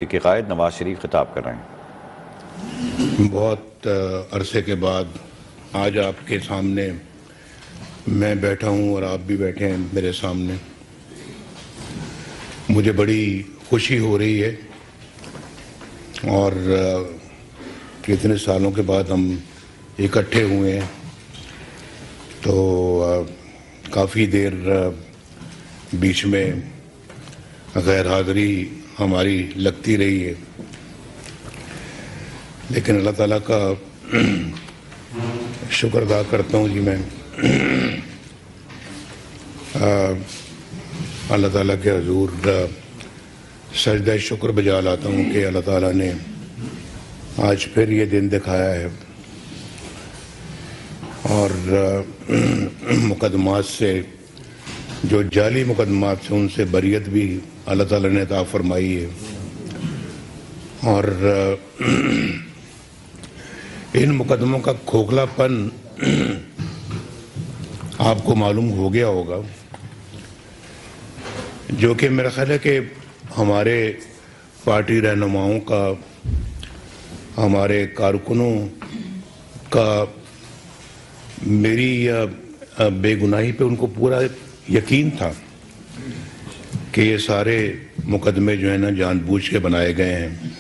के कायद नवाज शरीफ खिताब कर रहे हैं। बहुत अरसे के बाद आज आपके सामने मैं बैठा हूं और आप भी बैठे हैं मेरे सामने। मुझे बड़ी खुशी हो रही है और कितने सालों के बाद हम इकट्ठे हुए हैं, तो काफ़ी देर बीच में गैर हाज़िरी हमारी लगती रही है, लेकिन अल्लाह ताला का शुक्र अदा करता हूँ जी मैं। अल्लाह ताला के हुजूर सजदा शुक्र बजा लाता हूँ कि अल्लाह ताला ने आज फिर ये दिन दिखाया है और मुकदमात से, जो जाली मुकदमात से, उनसे बरियत भी अल्लाह ताला ने अता फरमाई है। और इन मुकदमों का खोखलापन आपको मालूम हो गया होगा, जो कि मेरा ख्याल है कि हमारे पार्टी रहनुमाओं का, हमारे कारकुनों का मेरी बेगुनाही पे उनको पूरा यकीन था कि ये सारे मुकदमे जो है ना जानबूझ के बनाए गए हैं,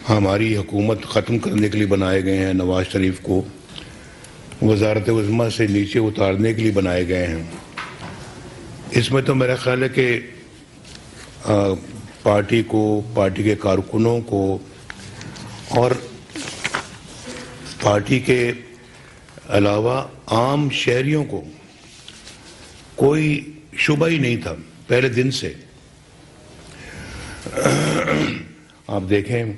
हमारी हुकूमत ख़त्म करने के लिए बनाए गए हैं, नवाज शरीफ को वज़ारत उज़्मा से नीचे उतारने के लिए बनाए गए हैं। इसमें तो मेरा ख्याल है कि पार्टी को, पार्टी के कारकुनों को और पार्टी के अलावा आम शहरियों को कोई शुबा ही नहीं था पहले दिन से। आप देखें,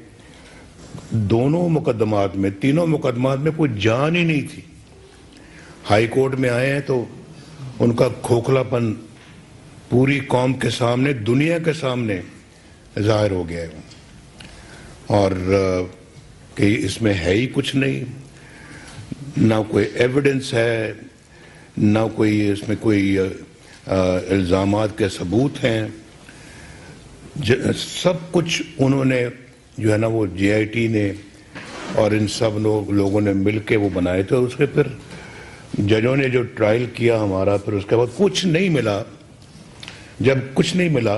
दोनों मुकदमात में, तीनों मुकदमात में कोई जान ही नहीं थी। हाई कोर्ट में आए हैं तो उनका खोखलापन पूरी कौम के सामने, दुनिया के सामने जाहिर हो गया है और कि इसमें है ही कुछ नहीं, ना कोई एविडेंस है, ना कोई इसमें कोई इल्ज़ामात के सबूत हैं। सब कुछ उन्होंने जो है ना, वो JIT ने और इन सब लोगों ने मिल के वो बनाए थे। उसके फिर जजों ने जो ट्रायल किया हमारा, फिर उसके बाद कुछ नहीं मिला। जब कुछ नहीं मिला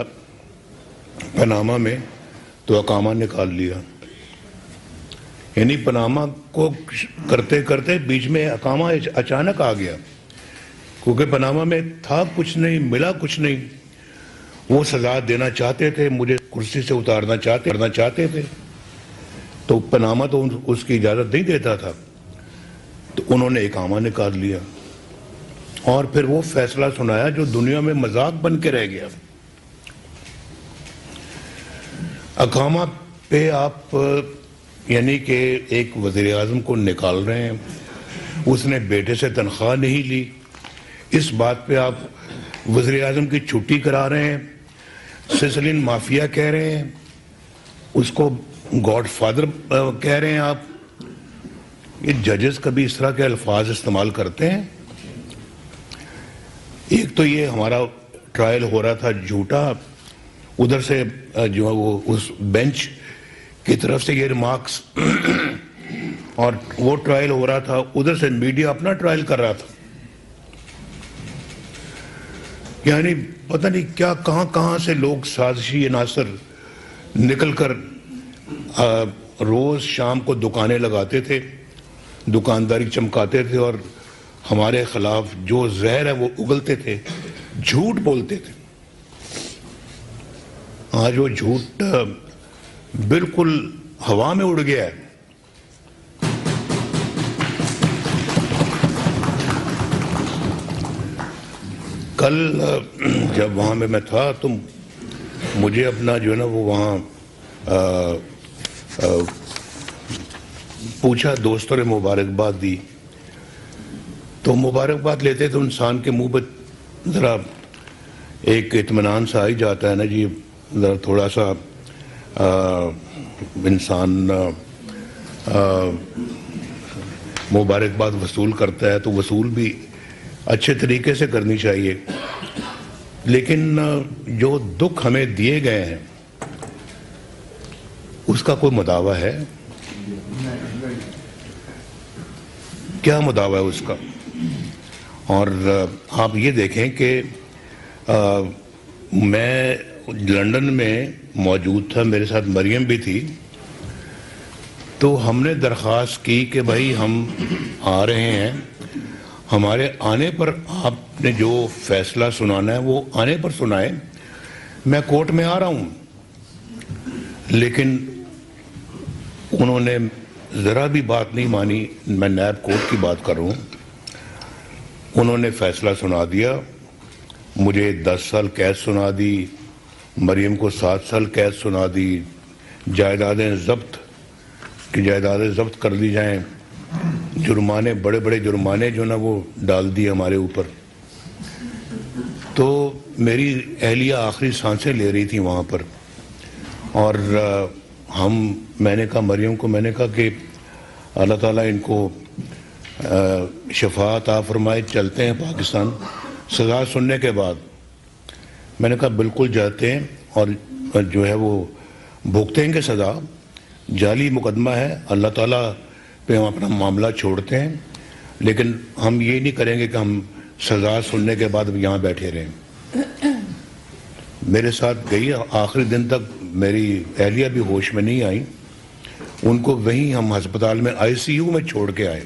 पनामा में, तो अकामा निकाल लिया। यानी पनामा को करते करते बीच में अकामा अचानक आ गया, क्योंकि पनामा में था कुछ नहीं, मिला कुछ नहीं। वो सजा देना चाहते थे, मुझे कुर्सी से उतारना चाहते थे, तो पनामा तो उसकी इजाज़त नहीं देता था, तो उन्होंने अकामा निकाल लिया और फिर वो फैसला सुनाया जो दुनिया में मजाक बन के रह गया। अकामा पे आप यानी कि एक वज़ीर आज़म को निकाल रहे हैं, उसने बेटे से तनख्वाह नहीं ली, इस बात पे आप वज़ीर आज़म की छुट्टी करा रहे हैं, सिसिलियन माफिया कह रहे हैं, उसको गॉडफादर कह रहे हैं आप। ये जजेस कभी इस तरह के अल्फाज इस्तेमाल करते हैं? एक तो ये हमारा ट्रायल हो रहा था झूठा, उधर से जो है वो उस बेंच की तरफ से ये रिमार्क्स और वो ट्रायल हो रहा था, उधर से मीडिया अपना ट्रायल कर रहा था। यानी पता नहीं क्या कहां से लोग साजिशी अनासर निकलकर रोज शाम को दुकानें लगाते थे, दुकानदारी चमकाते थे और हमारे खिलाफ जो जहर है वो उगलते थे, झूठ बोलते थे। आज वो झूठ बिल्कुल हवा में उड़ गया है। कल जब वहाँ में मैं था तो मुझे अपना जो है ना वो वहाँ पूछा, दोस्तों ने मुबारकबाद दी, तो मुबारकबाद लेते तो इंसान के मुंह पर ज़रा एक इत्मीनान सा आ ही जाता है ना जी, ज़रा थोड़ा सा इंसान मुबारकबाद वसूल करता है तो वसूल भी अच्छे तरीके से करनी चाहिए। लेकिन जो दुख हमें दिए गए हैं उसका कोई मुदावा है? क्या मुदावा है उसका? और आप ये देखें कि मैं लंदन में मौजूद था, मेरे साथ मरियम भी थी, तो हमने दरख्वास्त की कि भाई हम आ रहे हैं, हमारे आने पर आपने जो फैसला सुनाना है वो आने पर सुनाए, मैं कोर्ट में आ रहा हूँ। लेकिन उन्होंने ज़रा भी बात नहीं मानी। मैं नायब कोर्ट की बात कर रहा हूँ। उन्होंने फैसला सुना दिया, मुझे 10 साल कैद सुना दी, मरियम को 7 साल कैद सुना दी, जायदादें जब्त कर ली जाएं, जुर्माने, बड़े बड़े जुर्माने जो ना वो डाल दिए हमारे ऊपर। तो मेरी अहलिया आखिरी सांसें ले रही थी वहाँ पर, और मैंने कहा मरियम को, मैंने कहा कि अल्लाह ताला इनको शफाअत आ फरमाए, चलते हैं पाकिस्तान सज़ा सुनने के बाद। मैंने कहा बिल्कुल जाते हैं, और जो है वो भुगतेंगे सज़ा। जाली मुकदमा है, अल्लाह ताला पे हम अपना मामला छोड़ते हैं, लेकिन हम ये नहीं करेंगे कि हम सज़ा सुनने के बाद यहाँ बैठे रहें। मेरे साथ गई, आखिरी दिन तक मेरी अहलिया भी होश में नहीं आई, उनको वहीं हम अस्पताल में ICU में छोड़ के आए।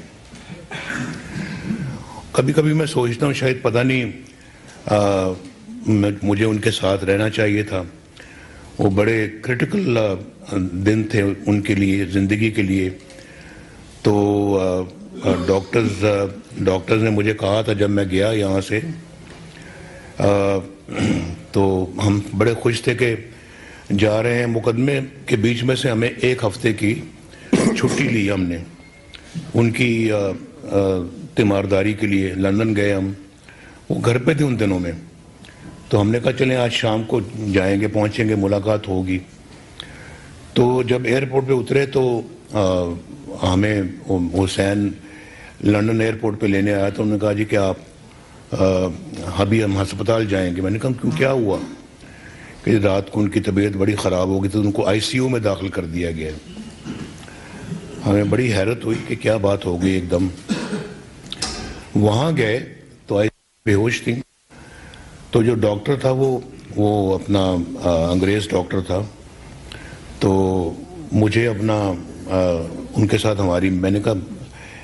कभी कभी मैं सोचता हूँ शायद पता नहीं मुझे उनके साथ रहना चाहिए था। वो बड़े क्रिटिकल दिन थे उनके लिए, ज़िंदगी के लिए। तो डॉक्टर्स ने मुझे कहा था जब मैं गया यहाँ से, तो हम बड़े खुश थे कि जा रहे हैं। मुकदमे के बीच में से हमें 1 हफ्ते की छुट्टी ली हमने उनकी तीमारदारी के लिए। लंदन गए हम, वो घर पे थे उन दिनों में, तो हमने कहा चलें आज शाम को जाएंगे, पहुंचेंगे, मुलाकात होगी। तो जब एयरपोर्ट पे उतरे तो हमें हुसैन लंदन एयरपोर्ट पे लेने आया। तो उन्होंने कहा जी कि आप अभी हम अस्पताल जाएंगे। मैंने कहा क्यों, क्या हुआ? कि रात को उनकी तबीयत बड़ी ख़राब हो गई, तो उनको ICU में दाखिल कर दिया गया। हमें बड़ी हैरत हुई कि क्या बात हो गई एकदम। वहाँ गए तो बेहोश थी। तो जो डॉक्टर था वो अपना अंग्रेज़ डॉक्टर था। तो मुझे अपना उनके साथ हमारी, मैंने कहा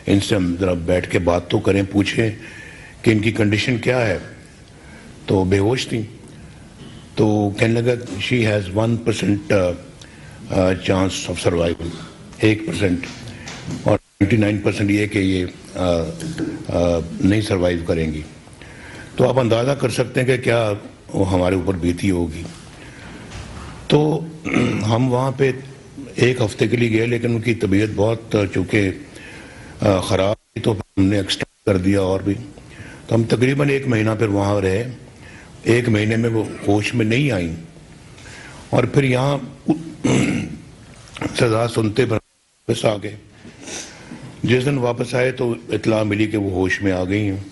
इनसे हम ज़रा बैठ के बात तो करें, पूछें कि इनकी कंडीशन क्या है। तो बेहोश थी। तो कहने लगा she has 1% chance of survival, 1%, और 99% ये कि ये नहीं सर्वाइव करेंगी। तो आप अंदाज़ा कर सकते हैं कि क्या वो हमारे ऊपर बीती होगी। तो हम वहाँ पे 1 हफ्ते के लिए गए, लेकिन उनकी तबीयत बहुत चूँकि ख़राब थी तो हमने एक्सटेंड कर दिया और भी। तो हम तकरीबन 1 महीना फिर वहाँ रहे। 1 महीने में वो होश में नहीं आई, और फिर यहाँ सज़ा सुनते वापस आ गए। जिस दिन वापस आए तो इत्तला मिली कि वो होश में आ गई हैं।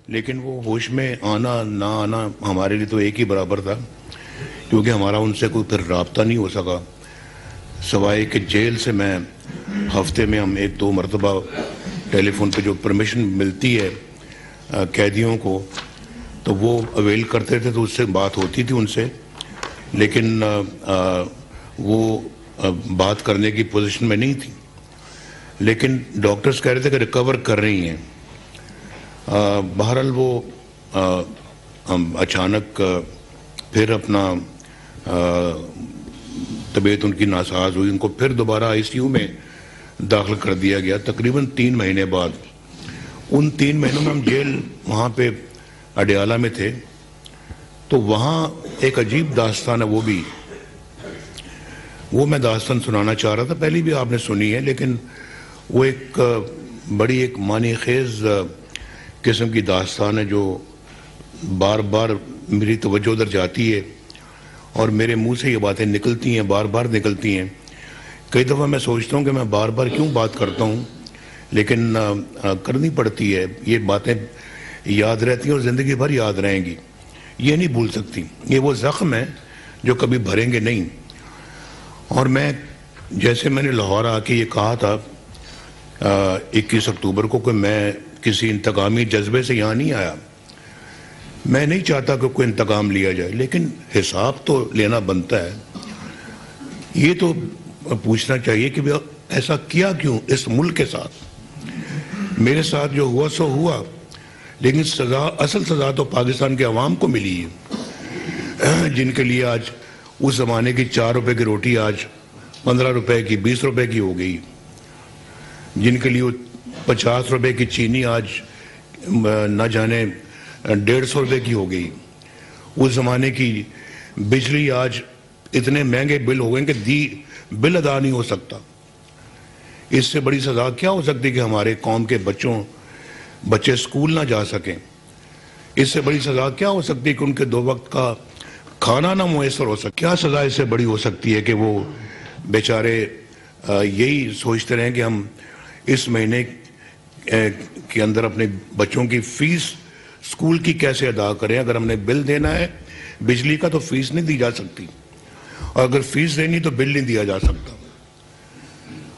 लेकिन वो होश में आना ना आना हमारे लिए तो एक ही बराबर था, क्योंकि हमारा उनसे कोई फिर राब्ता नहीं हो सका, सवाए कि जेल से मैं हफ्ते में हम 1-2 मरतबा टेलीफोन पे जो परमिशन मिलती है कैदियों को, तो वो अवेल करते थे, तो उससे बात होती थी उनसे। लेकिन वो बात करने की पोजीशन में नहीं थी। लेकिन डॉक्टर्स कह रहे थे कि रिकवर कर रही हैं। बहरहाल वो अचानक फिर अपना तबीयत उनकी नासाज हुई, उनको फिर दोबारा ICU में दाखिल कर दिया गया तकरीबन 3 महीने बाद। उन 3 महीनों में हम जेल वहाँ पे अडियाला में थे। तो वहाँ एक अजीब दास्तान है, वो मैं दास्तान सुनाना चाह रहा था, पहले भी आपने सुनी है, लेकिन वो एक बड़ी एक मानी खेज किस्म की दास्तान है जो बार बार मेरी तवज्जो उधर जाती है और मेरे मुंह से ये बातें निकलती हैं, बार बार निकलती हैं। कई दफ़ा मैं सोचता हूँ कि मैं बार बार क्यों बात करता हूँ, लेकिन करनी पड़ती है। ये बातें याद रहती हैं और ज़िंदगी भर याद रहेंगी, ये नहीं भूल सकती। ये वो ज़ख्म है जो कभी भरेंगे नहीं। और मैं जैसे मैंने लाहौर आके ये कहा था 21 अक्टूबर को कि मैं किसी इंतकामी जज्बे से यहाँ नहीं आया। मैं नहीं चाहता कि कोई इंतकाम लिया जाए, लेकिन हिसाब तो लेना बनता है। ये तो पूछना चाहिए कि ऐसा किया क्यों इस मुल्क के साथ। मेरे साथ जो हुआ सो हुआ, लेकिन सजा, असल सजा तो पाकिस्तान के अवाम को मिली है, जिनके लिए आज उस जमाने की 4 रुपए की रोटी आज 15 रुपए की, 20 रुपए की हो गई, जिनके लिए 50 रुपए की चीनी आज न जाने 150 रुपए की हो गई। उस जमाने की बिजली आज इतने महंगे बिल हो गए कि बिल अदा नहीं हो सकता। इससे बड़ी सजा क्या हो सकती है कि हमारे कौम के बच्चे स्कूल ना जा सकें। इससे बड़ी सजा क्या हो सकती है कि उनके 2 वक्त का खाना ना मुयसर हो सके। क्या सजा इससे बड़ी हो सकती है कि वो बेचारे यही सोचते रहें कि हम इस महीने के अंदर अपने बच्चों की फीस स्कूल की कैसे अदा करें। अगर हमने बिल देना है बिजली का तो फीस नहीं दी जा सकती, और अगर फीस देनी तो बिल नहीं दिया जा सकता,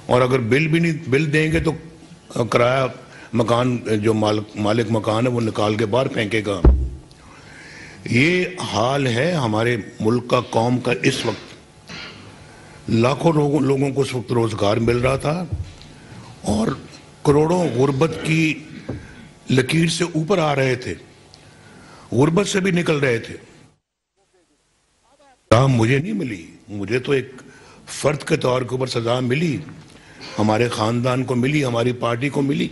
और अगर बिल देंगे तो किराया मकान जो मालिक मकान है वो निकाल के बाहर फेंकेगा। ये हाल है हमारे मुल्क का, कौम का। इस वक्त लाखों लोगों को उस वक्त रोजगार मिल रहा था और करोड़ों गुर्बत की लकीर से ऊपर आ रहे थे, गुर्बत से भी निकल रहे थे। सजा मुझे नहीं मिली, मुझे तो एक फर्द के तौर के ऊपर सजा मिली, हमारे खानदान को मिली, हमारी पार्टी को मिली,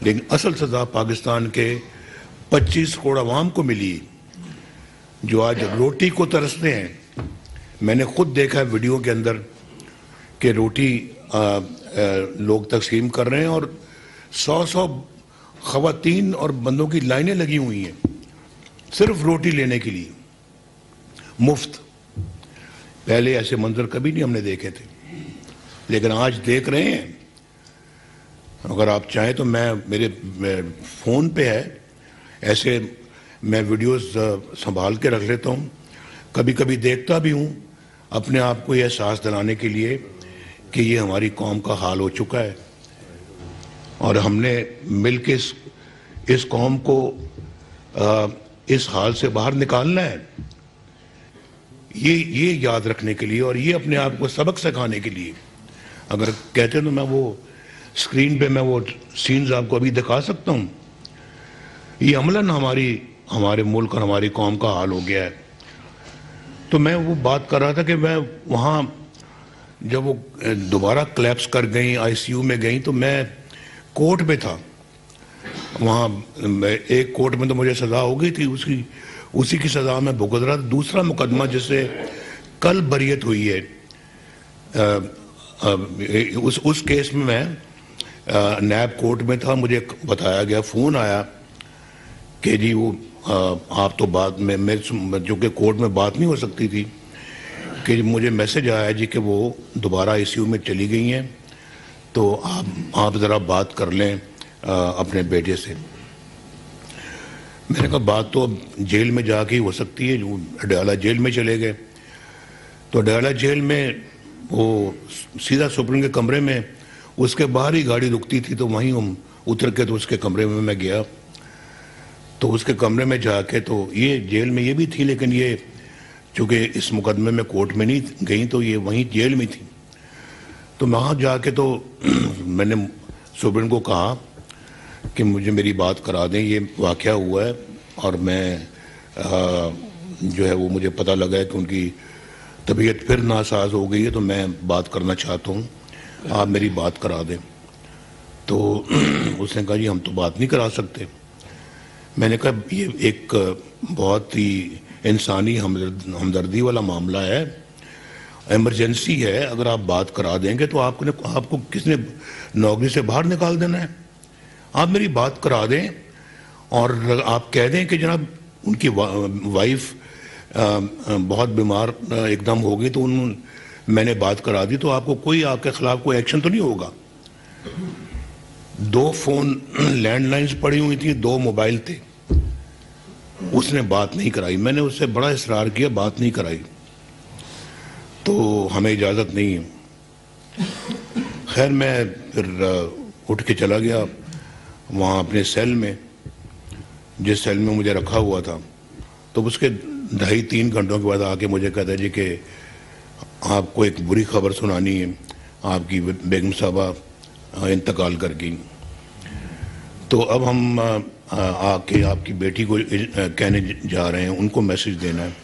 लेकिन असल सजा पाकिस्तान के 25 करोड़ अवाम को मिली जो आज रोटी को तरसते हैं। मैंने खुद देखा है वीडियो के अंदर कि रोटी लोग तकसीम कर रहे हैं और 100 खवातीन और बंदों की लाइनें लगी हुई हैं सिर्फ रोटी लेने के लिए, मुफ्त। पहले ऐसे मंजर कभी नहीं हमने देखे थे, लेकिन आज देख रहे हैं। अगर आप चाहें तो मेरे फ़ोन पे है, ऐसे मैं वीडियोस संभाल के रख लेता हूँ, कभी कभी देखता भी हूँ अपने आप को यह एहसास दिलाने के लिए कि ये हमारी कौम का हाल हो चुका है और हमने मिल के इस कौम को इस हाल से बाहर निकालना है। ये याद रखने के लिए और ये अपने आप को सबक सिखाने के लिए, अगर कहते तो मैं वो स्क्रीन पे मैं वो सीन्स आपको अभी दिखा सकता हूँ। ये अमलन हमारे मुल्क और हमारी कौम का हाल हो गया है। तो मैं वो बात कर रहा था कि मैं वहाँ जब वो दोबारा क्लैप्स कर गई, आईसीयू में गई, तो मैं कोर्ट में था। वहाँ एक कोर्ट में तो मुझे सज़ा हो गई थी, उसी की सज़ा में भुगत रहा था। दूसरा मुकदमा जिससे कल बरियत हुई है, उस केस में मैं नैब कोर्ट में था। मुझे बताया गया, फ़ोन आया कि जी वो आप तो बाद में मेरे जो कि कोर्ट में बात नहीं हो सकती थी, कि मुझे मैसेज आया जी कि वो दोबारा आईसीयू में चली गई हैं, तो आप ज़रा बात कर लें अपने बेटे से। मैंने कहा बात तो अब जेल में जाके ही हो सकती है। जो अडयाला जेल में चले गए, तो अडयाला जेल में वो सीधा सुप्रीम के कमरे में, उसके बाहर ही गाड़ी रुकती थी, तो वहीं हम उतर के तो उसके कमरे में मैं गया। तो उसके कमरे में जाके, तो ये जेल में ये भी थी, लेकिन ये चूँकि इस मुकदमे में कोर्ट में नहीं गई तो ये वहीं जेल में थी। तो वहाँ जाके तो मैंने सुप्रीम को कहा कि मुझे मेरी बात करा दें, ये वाक़या हुआ है और मैं जो है वो मुझे पता लगा है कि उनकी तबीयत फिर नासाज हो गई है, तो मैं बात करना चाहता हूँ, आप मेरी बात करा दें। तो उसने कहा जी हम तो बात नहीं करा सकते। मैंने कहा ये एक बहुत ही इंसानी हमदर्दी वाला मामला है, इमरजेंसी है, अगर आप बात करा देंगे तो आपको किसने नौकरी से बाहर निकाल देना है। आप मेरी बात करा दें और आप कह दें कि जनाब उनकी वाइफ बहुत बीमार एकदम हो गई, तो मैंने बात करा दी, तो आपके खिलाफ कोई एक्शन तो नहीं होगा। 2 फोन लैंडलाइंस पड़ी हुई थी, 2 मोबाइल थे, उसने बात नहीं कराई। मैंने उससे बड़ा इसरार किया, बात नहीं कराई। तो हमें इजाज़त नहीं है। खैर मैं फिर उठ के चला गया वहाँ अपने सेल में, जिस सेल में मुझे रखा हुआ था। तो उसके 2.5-3 घंटों के बाद आके मुझे कहता है जी कि आपको एक बुरी खबर सुनानी है, आपकी बेगम साहबा इंतकाल कर गई। तो अब हम आके आपकी बेटी को कहने जा रहे हैं, उनको मैसेज देना है।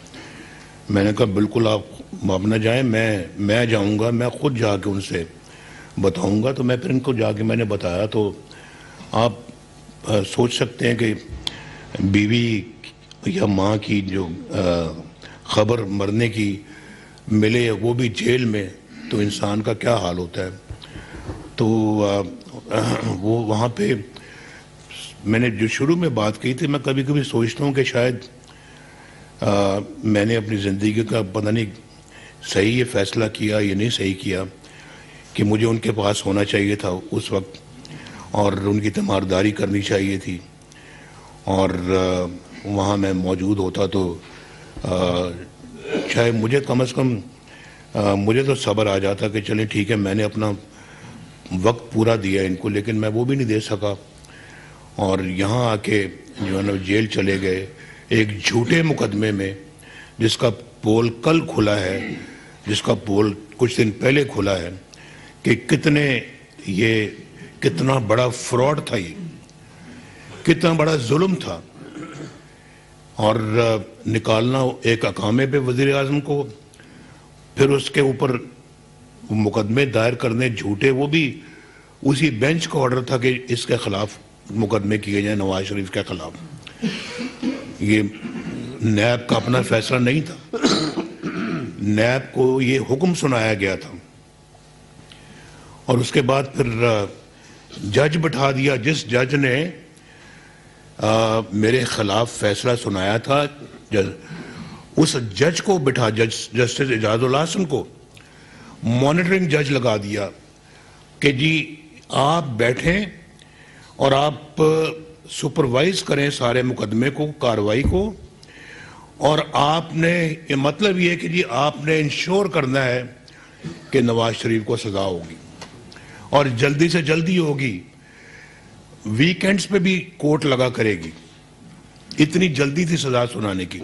मैंने कहा बिल्कुल आप न जाएं, मैं जाऊंगा, मैं खुद जाके उनसे बताऊंगा। तो मैं फिर इनको जाके मैंने बताया। तो आप सोच सकते हैं कि बीवी या माँ की जो खबर मरने की मिले, वो भी जेल में, तो इंसान का क्या हाल होता है। तो वो वहाँ पे मैंने जो शुरू में बात की थी, मैं कभी कभी सोचता हूँ कि शायद मैंने अपनी ज़िंदगी का पता नहीं सही ये फ़ैसला किया या नहीं सही किया कि मुझे उनके पास होना चाहिए था उस वक्त और उनकी तीमारदारी करनी चाहिए थी, और वहाँ मैं मौजूद होता तो शायद मुझे कम से कम मुझे तो सब्र आ जाता कि चलें ठीक है, मैंने अपना वक्त पूरा दिया इनको, लेकिन मैं वो भी नहीं दे सका। और यहाँ आके जो है ना जेल चले गए एक झूठे मुकदमे में, जिसका पोल कल खुला है, जिसका पोल कुछ दिन पहले खुला है कि कितना बड़ा फ्रॉड था, ये कितना बड़ा जुल्म था। और निकालना एक अकामे पे वज़ीर आज़म को, फिर उसके ऊपर मुकदमे दायर करने झूठे, वो भी उसी बेंच का ऑर्डर था कि इसके खिलाफ मुकदमे किए जाए, नवाज शरीफ के खिलाफ। ये नैब का अपना फैसला नहीं था, नैब को ये हुक्म सुनाया गया था। और उसके बाद फिर जज बिठा दिया, जिस जज ने मेरे खिलाफ फैसला सुनाया था, उस जज को बिठा, जस्टिस एजाजुल हसन को मॉनिटरिंग जज लगा दिया कि जी आप बैठें और आप सुपरवाइज करें सारे मुकदमे को, कार्रवाई को, और आपने मतलब ये कि जी आपने इंश्योर करना है कि नवाज शरीफ को सजा होगी और जल्दी से जल्दी होगी। वीकेंड्स पे भी कोर्ट लगा करेगी। इतनी जल्दी थी सजा सुनाने की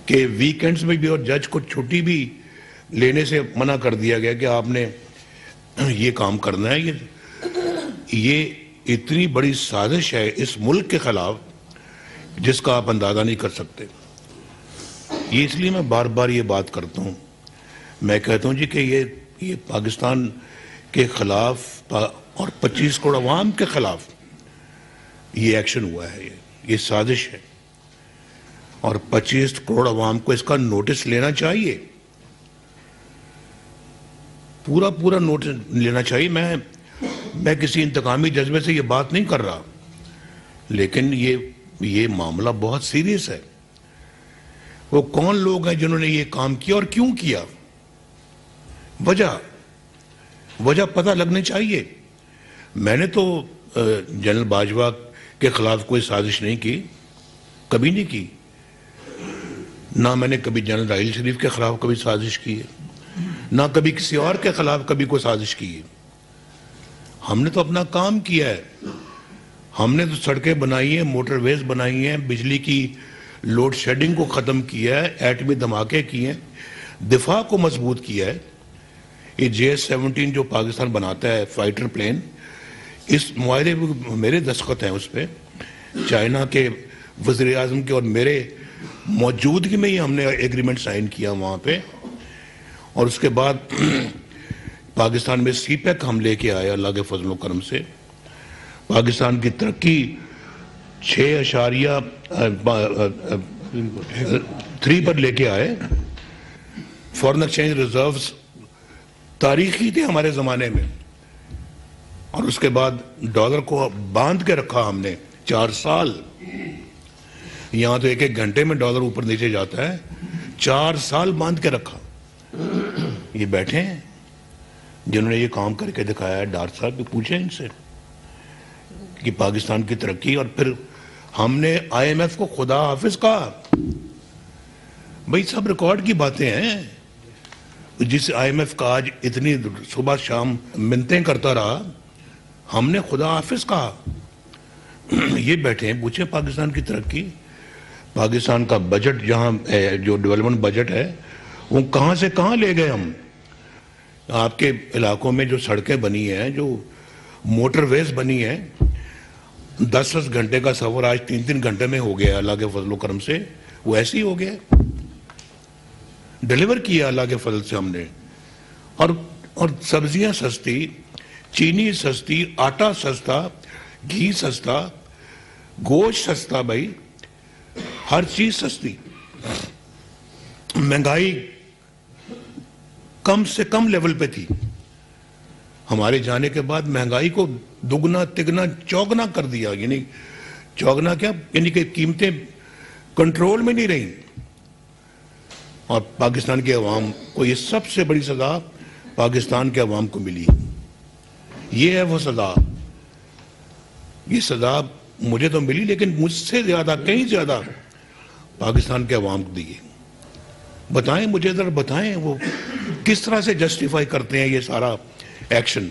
कि वीकेंड्स में भी, और जज को छुट्टी भी लेने से मना कर दिया गया कि आपने ये काम करना है। ये इतनी बड़ी साजिश है इस मुल्क के खिलाफ जिसका आप अंदाजा नहीं कर सकते। ये इसलिए मैं बार बार ये बात करता हूँ। मैं कहता हूँ जी कि ये पाकिस्तान के खिलाफ और 25 करोड़ अवाम के खिलाफ ये एक्शन हुआ है, ये साजिश है, और 25 करोड़ अवाम को इसका नोटिस लेना चाहिए, पूरा नोटिस लेना चाहिए। मैं किसी इंतकामी जज्बे से ये बात नहीं कर रहा, लेकिन ये मामला बहुत सीरियस है। वो कौन लोग हैं जिन्होंने ये काम किया और क्यों किया, वजह पता लगनी चाहिए। मैंने तो जनरल बाजवा के खिलाफ कोई साजिश नहीं की, कभी नहीं की। ना मैंने कभी जनरल राहिल शरीफ के खिलाफ कभी साजिश की है, ना कभी किसी और के खिलाफ कभी कोई साजिश की है। हमने तो अपना काम किया है। हमने तो सड़कें बनाई हैं, मोटरवेज बनाई हैं, बिजली की लोड शेडिंग को ख़त्म किया है, एटमी धमाके किए हैं, दिफा को मजबूत किया है। ये JS-17 जो पाकिस्तान बनाता है फाइटर प्लेन, इस मुआहदे में मेरे दस्तखत हैं उस पर, चाइना के वज़ीर आज़म के और मेरे मौजूदगी में ही हमने एग्रीमेंट साइन किया वहाँ पे। और उसके बाद पाकिस्तान में CPEC हम लेके आए अल्लाह के फजल करम से। पाकिस्तान की तरक्की 6.3 पर लेके आए। फॉरेन एक्सचेंज रिजर्व्स तारीखी थे हमारे ज़माने में, और उसके बाद डॉलर को बांध के रखा हमने 4 साल। यहाँ तो एक घंटे में डॉलर ऊपर नीचे जाता है, 4 साल बांध के रखा। ये बैठे हैं जिन्होंने ये काम करके दिखाया है, डार साहब, पूछे इनसे कि पाकिस्तान की तरक्की। और फिर हमने IMF को खुदा हाफिज कहा। भाई सब रिकॉर्ड की बातें हैं, जिस IMF का आज इतनी सुबह शाम मिन्नतें करता रहा, हमने खुदा हाफिज कहा। ये बैठे हैं, पूछे पाकिस्तान की तरक्की, पाकिस्तान का बजट जहां जो डेवलपमेंट बजट है वो कहां से कहां ले गए हम। आपके इलाकों में जो सड़कें बनी हैं, जो मोटरवेज बनी हैं, 10-10 घंटे का सफर आज 3-3 घंटे में हो गया अल्लाह के फजल करम से। वो ऐसे ही हो गया, डिलीवर किया अल्लाह के फजल से हमने। और सब्जियां सस्ती, चीनी सस्ती, आटा सस्ता, घी सस्ता, गोश्त सस्ता, भाई हर चीज सस्ती। महंगाई कम से कम लेवल पे थी। हमारे जाने के बाद महंगाई को दुगना तिगना चौगना कर दिया। यानी चौगना क्या, यानी कि कीमतें कंट्रोल में नहीं रही। और पाकिस्तान के अवाम को ये सबसे बड़ी सजा पाकिस्तान के अवाम को मिली। ये है वो सजा। ये सजा मुझे तो मिली, लेकिन मुझसे ज्यादा, कहीं ज्यादा पाकिस्तान के अवाम को दी। बताएं मुझे, जरा बताएं वो किस तरह से जस्टिफाई करते हैं ये सारा एक्शन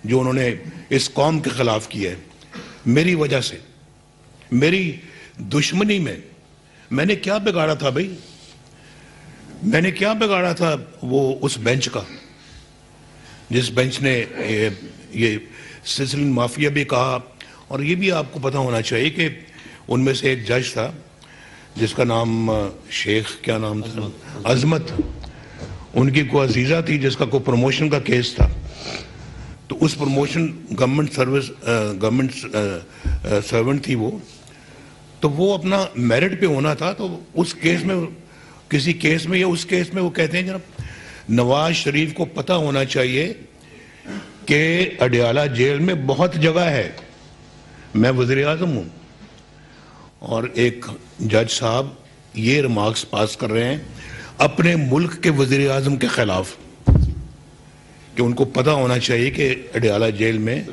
जो उन्होंने इस कौम के खिलाफ किया है। मेरी वजह से, मेरी दुश्मनी में मैंने क्या बिगाड़ा था भाई? मैंने क्या बिगाड़ा था वो उस बेंच का, जिस बेंच ने ये सिसिलियन माफिया भी कहा। और ये भी आपको पता होना चाहिए कि उनमें से एक जज था जिसका नाम शेख, क्या नाम था, अजमत। उनकी कोई अजीजा थी जिसका कोई प्रमोशन का केस था। तो उस प्रमोशन गवर्नमेंट सर्वेंट थी वो, तो वो अपना मेरिट पे होना था। तो उस केस में, किसी केस में या उस केस में वो कहते हैं जनाब, नवाज शरीफ को पता होना चाहिए कि अडयाला जेल में बहुत जगह है, मैं वज़ीर आज़म हूं। और एक जज साहब ये रिमार्क्स पास कर रहे हैं अपने मुल्क के वज़ीर आज़म के खिलाफ कि उनको पता होना चाहिए कि अडयाला जेल में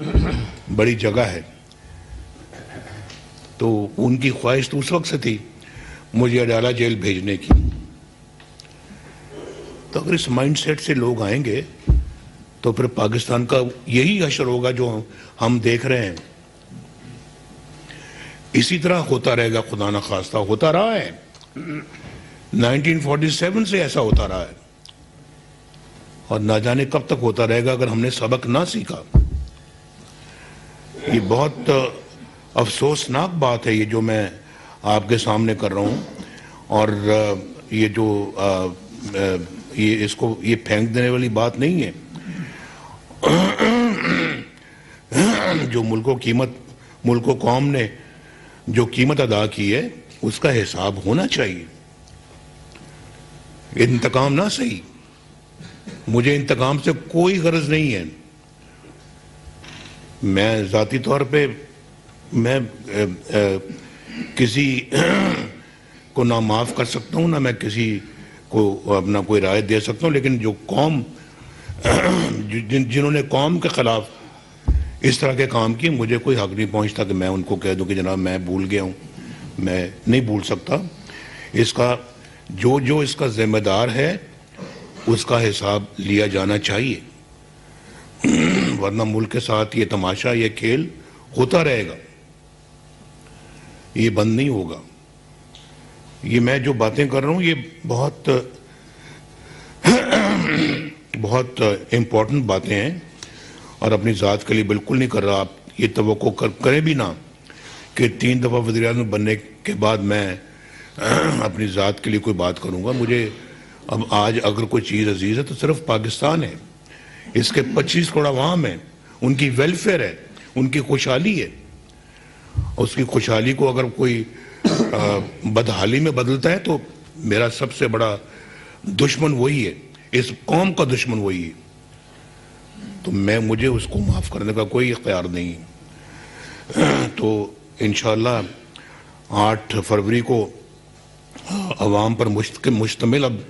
बड़ी जगह है। तो उनकी ख्वाहिश तो उस वक्त से थी मुझे अडयाला जेल भेजने की। तो अगर इस माइंडसेट से लोग आएंगे तो फिर पाकिस्तान का यही हशर होगा जो हम देख रहे हैं। इसी तरह होता रहेगा, खुदा ना खास्ता होता रहा है। 1947 से ऐसा होता रहा है और ना जाने कब तक होता रहेगा अगर हमने सबक ना सीखा। ये बहुत अफसोसनाक बात है ये जो मैं आपके सामने कर रहा हूं। और ये जो ये इसको ये फेंक देने वाली बात नहीं है। जो मुल्को कौम ने जो कीमत अदा की है उसका हिसाब होना चाहिए। इंतकाम ना सही, मुझे इंतकाम से कोई गरज नहीं है। मैं जाती तौर पे मैं किसी को ना माफ कर सकता हूं, ना मैं किसी को अपना कोई राय दे सकता हूं। लेकिन जो कौम जिन्होंने कौम के खिलाफ इस तरह के काम किए, मुझे कोई हक नहीं पहुंचता कि मैं उनको कह दूं कि जनाब मैं भूल गया हूं। मैं नहीं भूल सकता। इसका जो इसका जिम्मेदार है उसका हिसाब लिया जाना चाहिए, वरना मुल्क के साथ ये तमाशा, ये खेल होता रहेगा, ये बंद नहीं होगा। ये मैं जो बातें कर रहा हूं ये बहुत इंपॉर्टेंट बातें हैं और अपनी ज़ात के लिए बिल्कुल नहीं कर रहा। आप ये तवक्को करें भी ना कि 3 दफ़ा वज़ीर आज़म बनने के बाद मैं अपनी ज़ात के लिए कोई बात करूंगा। मुझे अब आज अगर कोई चीज़ अजीज़ है तो सिर्फ पाकिस्तान है, इसके 25 करोड़ अवाम है, उनकी वेलफेयर है, उनकी खुशहाली है। उसकी खुशहाली को अगर कोई बदहाली में बदलता है तो मेरा सबसे बड़ा दुश्मन वही है, इस कौम का दुश्मन वही है। तो मुझे उसको माफ करने का कोई इख्तियार नहीं। तो इंशाअल्लाह 8 फरवरी को अवाम पर मुश्तमिल अब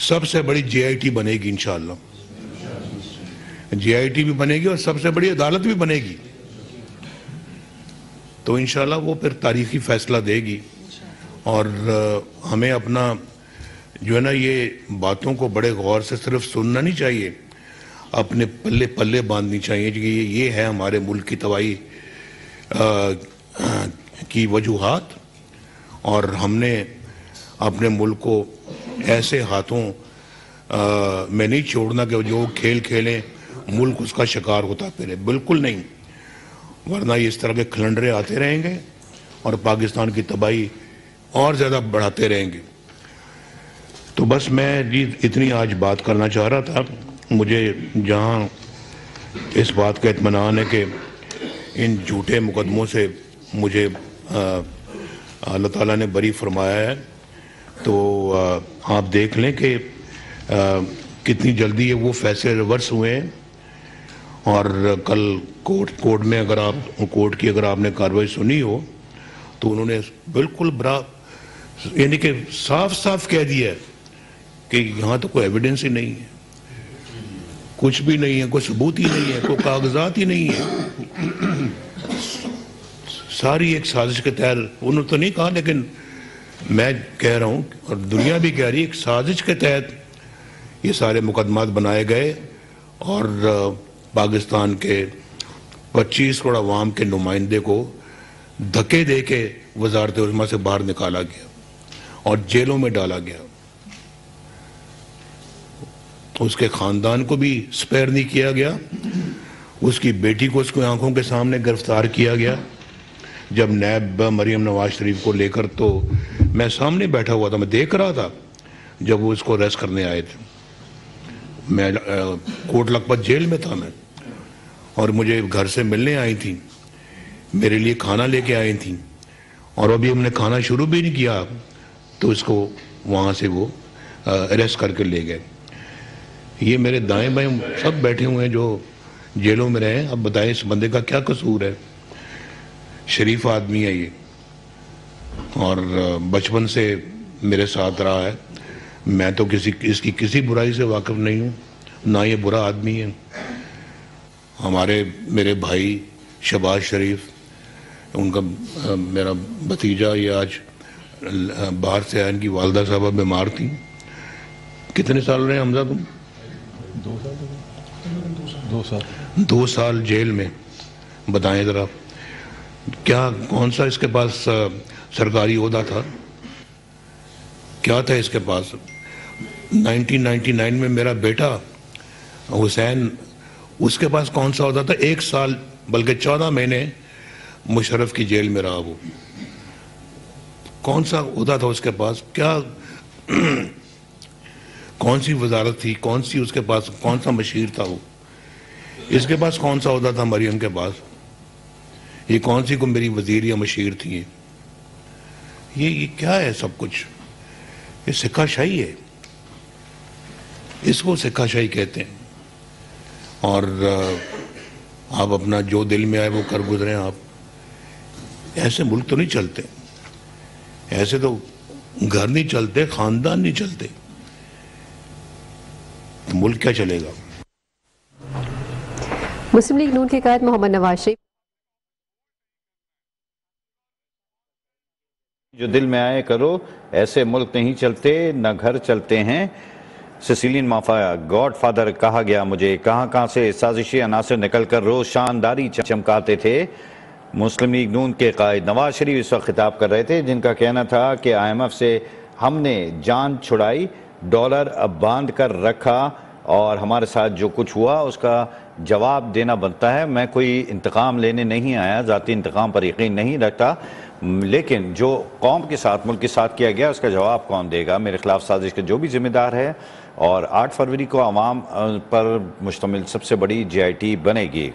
सबसे बड़ी JIT बनेगी इंशाअल्लाह। JIT भी बनेगी और सबसे बड़ी अदालत भी बनेगी। तो इंशाअल्लाह वो फिर तारीखी फैसला देगी और हमें अपना जो है ना, ये बातों को बड़े गौर से सिर्फ सुनना नहीं चाहिए, अपने पल्ले पल्ले बांधनी चाहिए कि ये है हमारे मुल्क की तबाही की वजूहात, और हमने अपने मुल्क को ऐसे हाथों में नहीं छोड़ना कि जो खेल खेलें मुल्क उसका शिकार होता फिरे, बिल्कुल नहीं, वरना इस तरह के खलंडरे आते रहेंगे और पाकिस्तान की तबाही और ज़्यादा बढ़ाते रहेंगे। तो बस मैं जी इतनी आज बात करना चाह रहा था। मुझे जहाँ इस बात का इत्मीनान है कि इन झूठे मुकदमों से मुझे अल्लाह ताला ने बरी फरमाया है, तो आप देख लें कि कितनी जल्दी ये वो फैसले रिवर्स हुए हैं। और कल कोर्ट में अगर आप कोर्ट की अगर आपने कार्रवाई सुनी हो तो उन्होंने बिल्कुल यानी कि साफ साफ कह दिया कि यहाँ तो कोई एविडेंस ही नहीं है, कुछ भी नहीं है, कोई सबूत ही नहीं है, कोई कागजात ही नहीं है, सारी एक साजिश के तहत। उन्होंने तो नहीं कहा, लेकिन मैं कह रहा हूँ और दुनिया भी कह रही है, एक साजिश के तहत ये सारे मुकदमात बनाए गए और पाकिस्तान के 25 करोड़ अवाम के नुमाइंदे को धक्के दे के वजारत उज़्मा से बाहर निकाला गया और जेलों में डाला गया। उसके खानदान को भी स्पेयर नहीं किया गया, उसकी बेटी को उसकी आंखों के सामने गिरफ्तार किया गया। जब नैब मरियम नवाज शरीफ को लेकर, तो मैं सामने बैठा हुआ था, मैं देख रहा था जब वो इसको अरेस्ट करने आए थे। मैं कोट लखपत जेल में था मैं, और मुझे घर से मिलने आई थी, मेरे लिए खाना लेके आई थी, और अभी हमने खाना शुरू भी नहीं किया तो इसको वहाँ से वो अरेस्ट करके ले गए। ये मेरे दाएं बाएं सब बैठे हुए हैं जो जेलों में रहे। अब बताएं इस बंदे का क्या कसूर है? शरीफ आदमी है ये, और बचपन से मेरे साथ रहा है। मैं तो इसकी किसी बुराई से वाकिफ नहीं हूँ, ना ये बुरा आदमी है। मेरे भाई शहबाज शरीफ, उनका मेरा भतीजा, ये आज बाहर से आया, इनकी वालदा साहबा बीमार थी। कितने साल रहे हमजा तुम? 2 साल जेल में। बताएं जरा, क्या कौन सा इसके पास सरकारी ओहदा था? क्या था इसके पास? 1999 में मेरा बेटा हुसैन, उसके पास कौन सा ओहदा था? 1 साल बल्कि 14 महीने मुशर्रफ की जेल में रहा वो। कौन सा ओहदा था उसके पास? क्या कौन सी वजारत थी? कौन सी उसके पास, कौन सा मशीर था वो? इसके पास कौन सा ओहदा था मरियम के पास? ये कौन सी को मेरी वजीर या मशीर थी? ये क्या है सब कुछ? ये सिक्काशाही है, इसको सिक्काशाही कहते हैं। और आप अपना जो दिल में आए वो कर गुजरे। आप ऐसे मुल्क तो नहीं चलते, ऐसे तो घर नहीं चलते, खानदान नहीं चलते, तो मुल्क क्या चलेगा? मुस्लिम लीग नून के कायद मोहम्मद नवाज शरीफ, जो दिल में आए करो, ऐसे मुल्क नहीं चलते, न घर चलते हैं। सिसिलियन माफिया गॉड फादर कहा गया मुझे, कहां से साजिशी अनासर निकल कर रोज शानदारी चमकाते थे। मुस्लिम लीग नून के कायद नवाज शरीफ इस वक्त खिताब कर रहे थे, जिनका कहना था कि IMF से हमने जान छुड़ाई, डॉलर अब बांध कर रखा, और हमारे साथ जो कुछ हुआ उसका जवाब देना बनता है। मैं कोई इंतकाम लेने नहीं आया, ज़ाती इंतकाम पर यकीन नहीं रखता, लेकिन जो कौम के साथ, मुल्क के साथ किया गया उसका जवाब कौन देगा? मेरे खिलाफ साजिश के जो भी जिम्मेदार है, और 8 फरवरी को अवाम पर मुश्तमिल सबसे बड़ी GIT बनेगी।